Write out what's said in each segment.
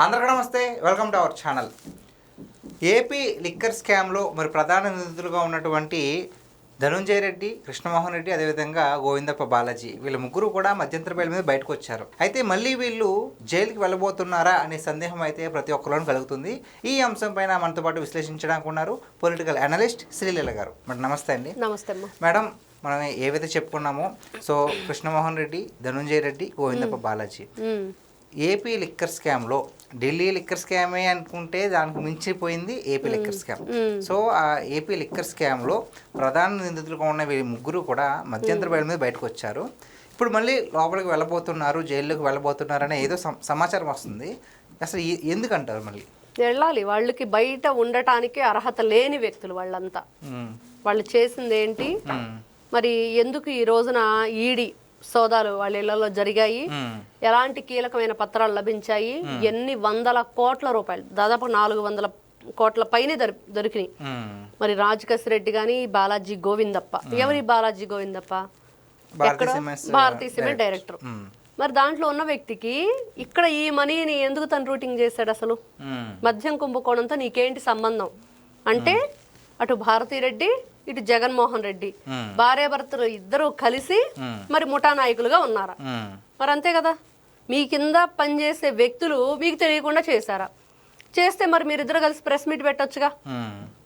అందరికీ నమస్తే, welcome to our channel. AP liquor స్కామ్లో మరి ప్రధాన నిందితులుగా ఉన్నటువంటి ధనుంజయ రెడ్డి, కృష్ణమోహన్ రెడ్డి, అదేవిధంగా గోవిందప్ప బాలాజీ వీళ్ళ ముగ్గురు కూడా మధ్యంతర బెయిల్ మీద బయటకు వచ్చారు. అయితే మళ్ళీ వీళ్ళు జైలుకి వెళ్ళబోతున్నారా అనే సందేహం అయితే ప్రతి ఒక్కరిలోనూ కలుగుతుంది. ఈ అంశం పైన మనతో పాటు విశ్లేషించడానికి ఉన్నారు పొలిటికల్ అనలిస్ట్ శ్రీలీల గారు. మేడం నమస్తే అండి. నమస్తే మేడం, మనం ఏవైతే చెప్పుకున్నామో so Krishnamohan Reddy, Dhanunjaya Reddy, Govindappa Balaji AP liquor స్కామ్లో ఢిల్లీ లిక్కర్ స్కామే అనుకుంటే దానికి మించిపోయింది ఏపీ లిక్కర్ స్కామ్. సో ఆ ఏపీ లిక్కర్ స్కామ్లో ప్రధాన నిందితులుగా ఉన్న వీళ్ళ ముగ్గురు కూడా మధ్యంతర బయట మీద బయటకు వచ్చారు. ఇప్పుడు మళ్ళీ లోపలికి వెళ్ళబోతున్నారు, జైల్లోకి వెళ్ళబోతున్నారు అనే ఏదో సమాచారం వస్తుంది. అసలు ఎందుకంటారు మళ్ళీ వెళ్ళాలి? వాళ్ళకి బయట ఉండటానికి అర్హత లేని వ్యక్తులు వాళ్ళంతా. వాళ్ళు చేసింది ఏంటి, మరి ఎందుకు ఈ రోజున ఈడీ సోదాలు వాళ్ళ ఇళ్లలో జరిగాయి, ఎలాంటి కీలకమైన పత్రాలు లభించాయి, ఎన్ని వందల కోట్ల రూపాయలు, దాదాపు 400 కోట్ల పైనే దొరికినాయి. మరి రాజకేశ్ రెడ్డి గాని, బాలాజీ గోవిందప్ప. ఎవరి బాలాజీ గోవిందప్ప? ఎక్కడ? భారతీయ సిమెంట్ డైరెక్టర్. మరి దాంట్లో ఉన్న వ్యక్తికి ఇక్కడ ఈ మనీని ఎందుకు తను రూటింగ్ చేశాడు? అసలు మద్యం కుంభకోణంతో నీకేంటి సంబంధం అంటే, అటు భారతీ రెడ్డి, ఇటు జగన్మోహన్ రెడ్డి భార్యాభర్తలు ఇద్దరు కలిసి మరి ముఠా నాయకులుగా ఉన్నారా? మరి అంతే కదా. మీ కింద పనిచేసే వ్యక్తులు మీకు తెలియకుండా చేశారా? చేస్తే మరి మీరిద్దరు కలిసి ప్రెస్ మీట్ పెట్టొచ్చుగా.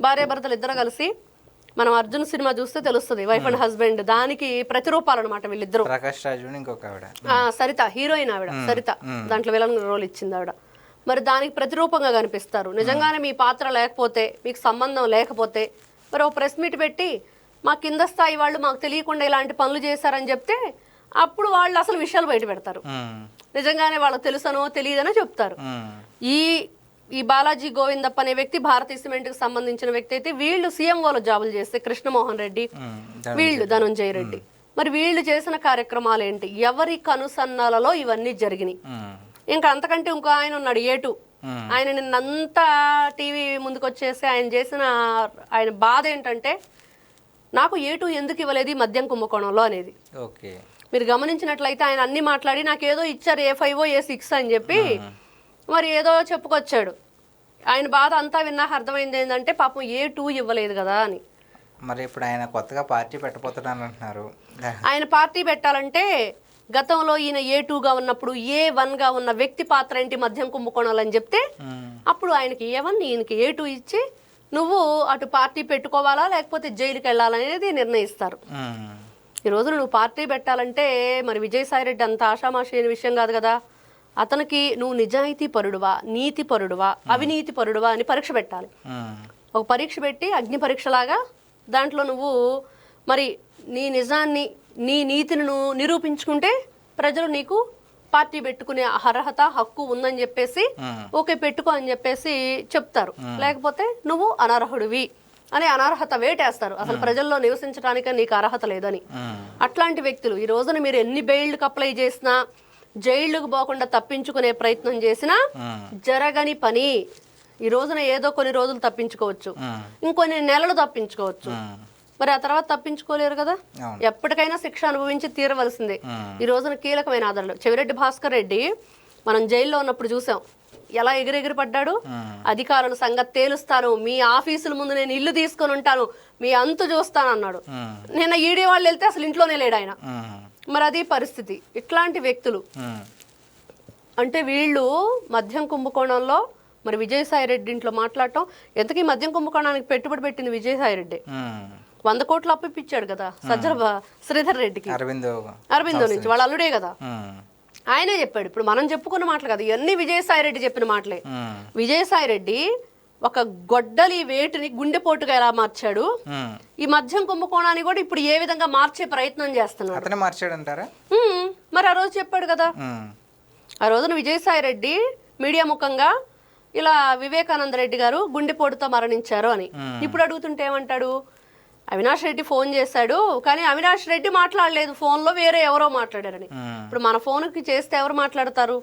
భార్యాభర్తలు ఇద్దరు కలిసి, మనం అర్జున్ సినిమా చూస్తే తెలుస్తుంది, వైఫ్ అండ్ హస్బెండ్, దానికి ప్రతిరూపాలు అనమాట వీళ్ళిద్దరు. ప్రకాష్ రాజు, ఇంకొక ఆవిడ సరిత, హీరోయిన్ ఆవిడ సరిత, దాంట్లో విలన్ రోల్ ఇచ్చింది ఆవిడ. మరి దానికి ప్రతిరూపంగా కనిపిస్తారు. నిజంగానే మీ పాత్ర లేకపోతే, మీకు సంబంధం లేకపోతే మరి ఒక ప్రెస్ మీట్ పెట్టి మా కింద స్థాయి వాళ్ళు మాకు తెలియకుండా ఇలాంటి పనులు చేశారని చెప్తే అప్పుడు వాళ్ళు అసలు విషయాలు బయట పెడతారు. నిజంగానే వాళ్ళకి తెలుసనో తెలియదనో చెప్తారు. ఈ బాలాజీ గోవిందప్ప అనే వ్యక్తి భారతీయ సిమెంట్కి సంబంధించిన వ్యక్తి అయితే, వీళ్ళు సీఎంఓలో జాబులు చేస్తే కృష్ణమోహన్ రెడ్డి, వీళ్ళు ధనుంజయ రెడ్డి. మరి వీళ్ళు చేసిన కార్యక్రమాలు ఏంటి, ఎవరి కనుసన్నాలలో ఇవన్నీ జరిగినాయి. ఇంకా అంతకంటే ఇంకో ఆయన ఉన్నాడు ఏటు, ఆయన నిన్నంతా టీవీ ముందుకు వచ్చేసి ఆయన బాధ ఏంటంటే, నాకు ఏటు ఎందుకు ఇవ్వలేదు ఈ మద్యం కుంభకోణంలో అనేది. మీరు గమనించినట్లయితే ఆయన అన్ని మాట్లాడి నాకేదో ఇచ్చారు A5 A6 అని చెప్పి మరి ఏదో చెప్పుకొచ్చాడు. ఆయన బాధ అంతా విన్నాక అర్థమైంది ఏంటంటే, పాపం A2 ఇవ్వలేదు కదా అని. మరి ఇప్పుడు ఆయన కొత్తగా పార్టీ పెట్టబోతున్నాను అంటున్నారు. ఆయన పార్టీ పెట్టాలంటే గతంలో ఈయన A2గా ఉన్నప్పుడు A1గా ఉన్న వ్యక్తి పాత్ర ఏంటి మద్యం కుంభకోణాలు అని చెప్తే, అప్పుడు ఆయనకి A1 ఈయనకి A2 ఇచ్చి నువ్వు అటు పార్టీ పెట్టుకోవాలా లేకపోతే జైలుకి వెళ్ళాలనేది నిర్ణయిస్తారు. ఈ రోజున నువ్వు పార్టీ పెట్టాలంటే మరి విజయసాయిరెడ్డి అంత ఆషామాషి అయిన విషయం కాదు కదా. అతనికి నువ్వు నిజాయితీ పరుడువా, నీతి పరుడువా, అవినీతి పరుడువా అని పరీక్ష పెట్టాలి. ఒక పరీక్ష పెట్టి అగ్ని పరీక్షలాగా దాంట్లో నువ్వు మరి నీ నిజాన్ని, నీ నీతిని నువ్వు నిరూపించుకుంటే ప్రజలు నీకు పార్టీ పెట్టుకునే అర్హత, హక్కు ఉందని చెప్పేసి ఓకే పెట్టుకో అని చెప్పేసి చెప్తారు. లేకపోతే నువ్వు అనర్హుడివి అనే అనర్హత వేటేస్తారు. అసలు ప్రజల్లో నివసించడానికే నీకు అర్హత లేదని. అట్లాంటి వ్యక్తులు ఈ రోజున మీరు ఎన్ని బెయిల్కి అప్లై చేసినా, జైళ్లకు పోకుండా తప్పించుకునే ప్రయత్నం చేసినా జరగని పని. ఈ రోజున ఏదో కొన్ని రోజులు తప్పించుకోవచ్చు, ఇంకొన్ని నెలలు తప్పించుకోవచ్చు, మరి ఆ తర్వాత తప్పించుకోలేరు కదా. ఎప్పటికైనా శిక్ష అనుభవించి తీరవలసిందే. ఈ రోజున కీలకమైన ఆధారాలు, చెవిరెడ్డి భాస్కర్ రెడ్డి మనం జైల్లో ఉన్నప్పుడు చూసాం ఎలా ఎగిరెగిరి పడ్డాడు. అధికారుల సంగతి తేలుస్తాను, మీ ఆఫీసుల ముందు నేను ఇల్లు తీసుకొని ఉంటాను, మీ అంతు చూస్తాను అన్నాడు. నిన్న ఈడీ వాళ్ళు వెళ్తే అసలు ఇంట్లోనే లేడు ఆయన. మరి అది పరిస్థితి. ఇట్లాంటి వ్యక్తులు అంటే వీళ్ళు మద్యం కుంభకోణంలో మరి విజయసాయిరెడ్డి ఇంట్లో మాట్లాడటం, ఎంతకీ మద్యం కుంభకోణానికి పెట్టుబడి పెట్టింది విజయసాయిరెడ్డి. 100 కోట్లు అప్పిచ్చాడు కదా సజ్జల శ్రీధర్ రెడ్డికి, అరవిందో నుంచి, వాళ్ళ అల్లుడే కదా. ఆయనే చెప్పాడు. ఇప్పుడు మనం చెప్పుకున్న మాటలు కదా ఇవన్నీ, విజయసాయిరెడ్డి చెప్పిన మాటలే. విజయసాయిరెడ్డి ఒక గొడ్డలి వేటుని గుండెపోటుగా ఎలా మార్చాడు, ఈ మద్యం కుంభకోణాన్ని కూడా ఇప్పుడు ఏ విధంగా మార్చే ప్రయత్నం చేస్తున్నాడు. మరి ఆ రోజు చెప్పాడు కదా. ఆ రోజున విజయసాయిరెడ్డి మీడియా ముఖంగా ఇలా వివేకానంద రెడ్డి గారు గుండెపోటుతో మరణించారు అని. ఇప్పుడు అడుగుతుంటే ఏమంటాడు, అవినాష్ రెడ్డి ఫోన్ చేశాడు కానీ అవినాష్ రెడ్డి మాట్లాడలేదు, ఫోన్లో వేరే ఎవరో మాట్లాడారని. ఇప్పుడు మన ఫోన్కి చేస్తే ఎవరు మాట్లాడతారు?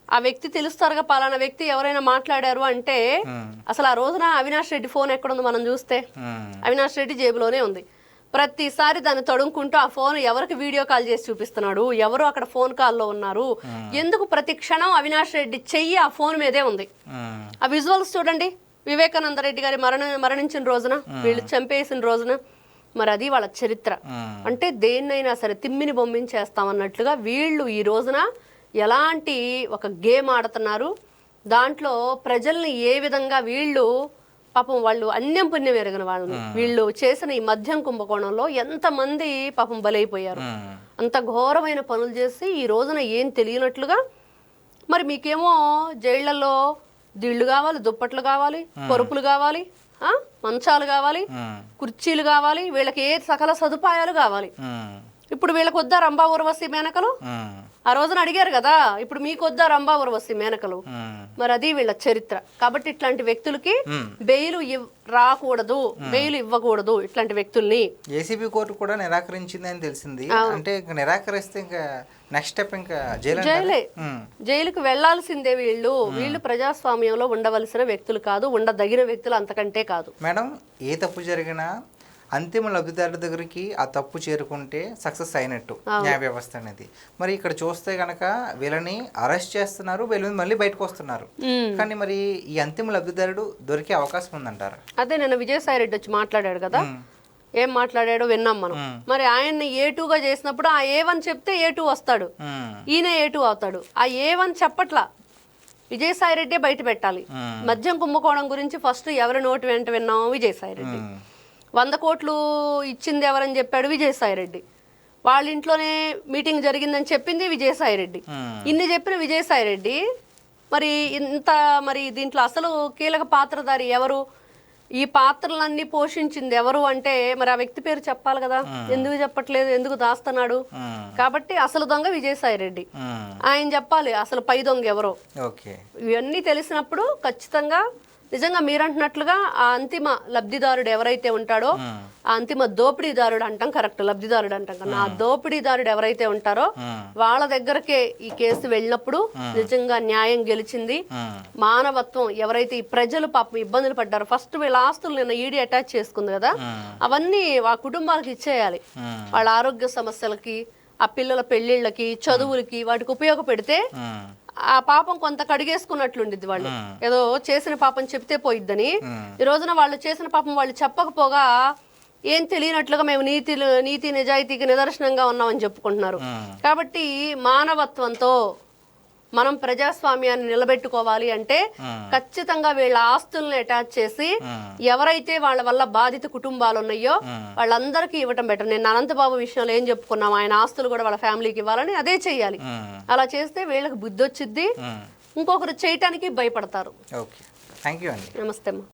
ఆ వ్యక్తి తెలుస్తారుగా, పలానా వ్యక్తి ఎవరైనా మాట్లాడారు అంటే. అసలు ఆ రోజున అవినాష్ రెడ్డి ఫోన్ ఎక్కడుంది మనం చూస్తే, అవినాష్ రెడ్డి జేబులోనే ఉంది. ప్రతిసారి దాన్ని తడుముకుంటూ ఆ ఫోన్ ఎవరికి వీడియో కాల్ చేసి చూపిస్తున్నాడు, ఎవరు అక్కడ ఫోన్ కాల్లో ఉన్నారు, ఎందుకు ప్రతి క్షణం అవినాష్ రెడ్డి చెయ్యి ఆ ఫోన్ మీదే ఉంది. ఆ విజువల్స్ చూడండి, వివేకానంద రెడ్డి గారి మరణించిన రోజున, వీళ్ళు చంపేసిన రోజున, మరి అది వాళ్ళ చరిత్ర. అంటే దేన్నైనా సరే తిమ్మిని బొమ్మించేస్తామన్నట్లుగా వీళ్ళు ఈ రోజున ఎలాంటి ఒక గేమ్ ఆడుతున్నారు. దాంట్లో ప్రజల్ని ఏ విధంగా వీళ్ళు పాపం వాళ్ళు అన్యం పుణ్యం ఎరగని వాళ్ళని వీళ్ళు చేసిన ఈ మద్యం కుంభకోణంలో ఎంతమంది పాపం బలైపోయారు. అంత ఘోరమైన పనులు చేసి ఈ రోజున ఏం తెలియనట్లుగా మరి మీకేమో జైళ్లలో దిళ్ళు కావాలి, దుప్పట్లు కావాలి, పరుపులు కావాలి, మంచాలు కావాలి, కుర్చీలు కావాలి, వీళ్ళకి ఏ సకల సదుపాయాలు కావాలి. ఇప్పుడు వీళ్ళకి వద్దా రంభా ఊర్వశి మేనకలు? ఆ రోజున అడిగారు కదా, ఇప్పుడు మీకు వద్దా రంభా ఊర్వశి మేనకలు? మరి అది వీళ్ళ చరిత్ర. కాబట్టి ఇట్లాంటి వ్యక్తులకి బెయిల్ రాకూడదు, బెయిల్ ఇవ్వకూడదు ఇట్లాంటి వ్యక్తుల్ని. ఏసీబీ కోర్టు కూడా నిరాకరించింది అని తెలిసింది. అంటే ఇంకా నిరాకరిస్తే ఇంకా నెక్స్ట్ స్టెప్ ఇంకా జైలే, జైలుకి వెళ్లాల్సిందే. వీళ్ళు ప్రజాస్వామ్యంలో ఉండవలసిన వ్యక్తులు కాదు, ఉండదగిన వ్యక్తులు అంతకంటే కాదు. మేడం, ఏ తప్పు జరిగినా అంతిమ లబ్ధిదారుల దగ్గరికి ఆ తప్పు చేరుకుంటే సక్సెస్ అయినట్టు న్యాయ వ్యవస్థ అనేది. మరి ఇక్కడ చూస్తే గనక వీళ్ళని అరెస్ట్ చేస్తున్నారు, వీళ్ళని మళ్ళీ బయటకు వస్తున్నారు. కానీ మరి ఈ అంతిమ లబ్ధిదారుడు దొరికే అవకాశం ఉందంటారా? అదే నిన్న విజయసాయి రెడ్డి వచ్చి మాట్లాడాడు కదా, ఏం మాట్లాడాడో విన్నాం మనం. మరి ఆయన్ని A2గా చేసినప్పుడు ఆ A1 చెప్తే A2 వస్తాడు, ఈయన A2 అవుతాడు. ఆ A1 చెప్పట్లా, విజయసాయి రెడ్డి బయట పెట్టాలి. మద్యం కుంభకోణం గురించి ఫస్ట్ ఎవరి నోటి వెంట విన్నాం? విజయసాయి రెడ్డి. 100 కోట్లు ఇచ్చింది ఎవరని చెప్పాడు? విజయసాయి రెడ్డి. వాళ్ళ ఇంట్లోనే మీటింగ్ జరిగిందని చెప్పింది విజయసాయి రెడ్డి. ఇన్ని చెప్పిన విజయసాయి రెడ్డి మరి దీంట్లో అసలు కీలక పాత్రధారి ఎవరు, ఈ పాత్రలన్నీ పోషించింది ఎవరు అంటే మరి ఆ వ్యక్తి పేరు చెప్పాలి కదా. ఎందుకు చెప్పట్లేదు, ఎందుకు దాస్తున్నాడు? కాబట్టి అసలు దొంగ విజయసాయి రెడ్డి, ఆయన చెప్పాలి అసలు పై దొంగ ఎవరో. ఇవన్నీ తెలిసినప్పుడు ఖచ్చితంగా నిజంగా మీరంటున్నట్లుగా ఆ అంతిమ లబ్ధిదారుడు ఎవరైతే ఉంటాడో, ఆ అంతిమ దోపిడీదారుడు అంటాం, కరెక్ట్, లబ్ధిదారుడు అంటాం కన్నా ఆ దోపిడీదారుడు ఎవరైతే ఉంటారో వాళ్ళ దగ్గరకే ఈ కేసు వెళ్ళినప్పుడు నిజంగా న్యాయం గెలిచింది. మానవత్వం, ఎవరైతే ఈ ప్రజలు పాపం ఇబ్బందులు పడ్డారో, ఫస్ట్ వీళ్ళ ఆస్తులు నిన్న ఈడీ అటాచ్ చేసుకుంది కదా, అవన్నీ ఆ కుటుంబాలకు ఇచ్చేయాలి. వాళ్ళ ఆరోగ్య సమస్యలకి, ఆ పిల్లల పెళ్లిళ్ళకి, చదువులకి, వాటికి ఉపయోగపెడితే ఆ పాపం కొంత కడిగేసుకున్నట్లుండిద్ది. వాళ్ళు ఏదో చేసిన పాపం చెప్తే పోయిద్దని, ఈ రోజున వాళ్ళు చేసిన పాపం వాళ్ళు చెప్పకపోగా ఏం తెలియనట్లుగా మేము నీతి నిజాయితీకి నిదర్శనంగా ఉన్నామని చెప్పుకుంటున్నారు. కాబట్టి మానవత్వంతో మనం ప్రజాస్వామ్యాన్ని నిలబెట్టుకోవాలి అంటే ఖచ్చితంగా వీళ్ళ ఆస్తుల్ని అటాచ్ చేసి ఎవరైతే వాళ్ళ వల్ల బాధిత కుటుంబాలు ఉన్నాయో వాళ్ళందరికీ ఇవ్వటం బెటర్. నేను అనంతబాబు విషయంలో ఏం చెప్పుకున్నాం, ఆయన ఆస్తులు కూడా వాళ్ళ ఫ్యామిలీకి ఇవ్వాలని, అదే చెయ్యాలి. అలా చేస్తే వీళ్ళకి బుద్ధి వచ్చిద్ది, ఇంకొకరు చేయటానికి భయపడతారు. థ్యాంక్ యూ అండి. నమస్తే అమ్మా.